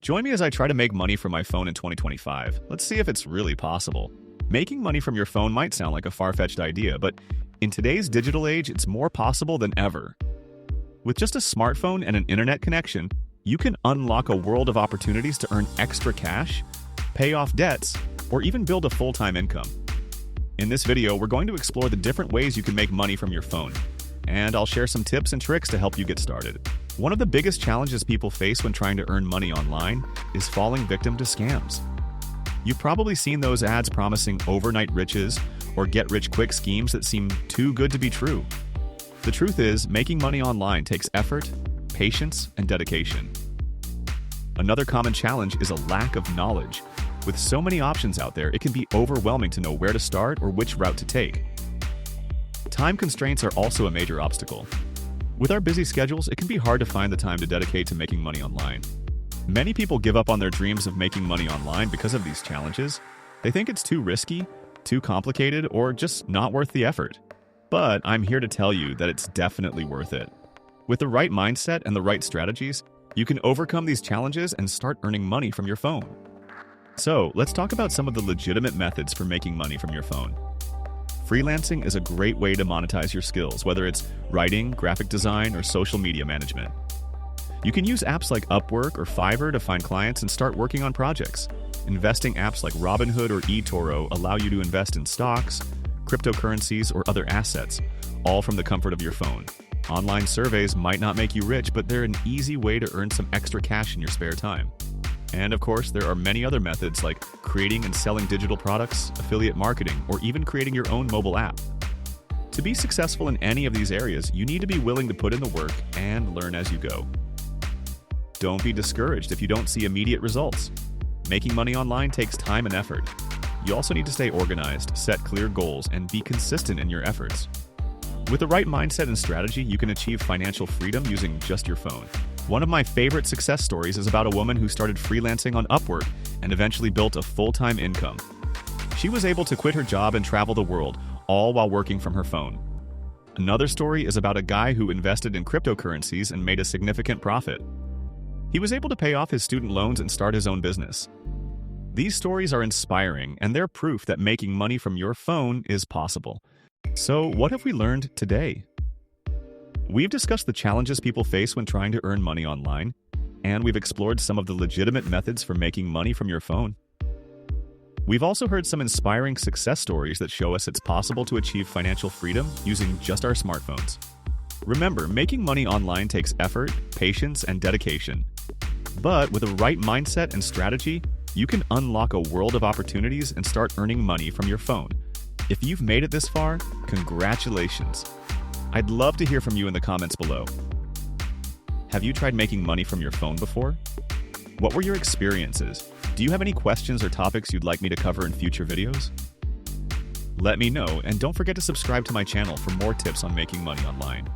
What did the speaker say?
Join me as I try to make money from my phone in 2025. Let's see if it's really possible. Making money from your phone might sound like a far-fetched idea, but in today's digital age, it's more possible than ever. With just a smartphone and an internet connection, you can unlock a world of opportunities to earn extra cash, pay off debts, or even build a full-time income. In this video, we're going to explore the different ways you can make money from your phone, and I'll share some tips and tricks to help you get started. One of the biggest challenges people face when trying to earn money online is falling victim to scams. You've probably seen those ads promising overnight riches or get-rich-quick schemes that seem too good to be true. The truth is, making money online takes effort, patience, and dedication. Another common challenge is a lack of knowledge. With so many options out there, it can be overwhelming to know where to start or which route to take. Time constraints are also a major obstacle. With our busy schedules, it can be hard to find the time to dedicate to making money online. Many people give up on their dreams of making money online because of these challenges. They think it's too risky, too complicated, or just not worth the effort. But I'm here to tell you that it's definitely worth it. With the right mindset and the right strategies, you can overcome these challenges and start earning money from your phone. So, let's talk about some of the legitimate methods for making money from your phone. Freelancing is a great way to monetize your skills, whether it's writing, graphic design, or social media management. You can use apps like Upwork or Fiverr to find clients and start working on projects. Investing apps like Robinhood or eToro allow you to invest in stocks, cryptocurrencies, or other assets, all from the comfort of your phone. Online surveys might not make you rich, but they're an easy way to earn some extra cash in your spare time. And of course, there are many other methods like creating and selling digital products, affiliate marketing, or even creating your own mobile app. To be successful in any of these areas, you need to be willing to put in the work and learn as you go. Don't be discouraged if you don't see immediate results. Making money online takes time and effort. You also need to stay organized, set clear goals, and be consistent in your efforts. With the right mindset and strategy, you can achieve financial freedom using just your phone. One of my favorite success stories is about a woman who started freelancing on Upwork and eventually built a full-time income. She was able to quit her job and travel the world, all while working from her phone. Another story is about a guy who invested in cryptocurrencies and made a significant profit. He was able to pay off his student loans and start his own business. These stories are inspiring, and they're proof that making money from your phone is possible. So, what have we learned today? We've discussed the challenges people face when trying to earn money online, and we've explored some of the legitimate methods for making money from your phone. We've also heard some inspiring success stories that show us it's possible to achieve financial freedom using just our smartphones. Remember, making money online takes effort, patience, and dedication. But with a right mindset and strategy, you can unlock a world of opportunities and start earning money from your phone. If you've made it this far, congratulations. I'd love to hear from you in the comments below. Have you tried making money from your phone before? What were your experiences? Do you have any questions or topics you'd like me to cover in future videos? Let me know, and don't forget to subscribe to my channel for more tips on making money online.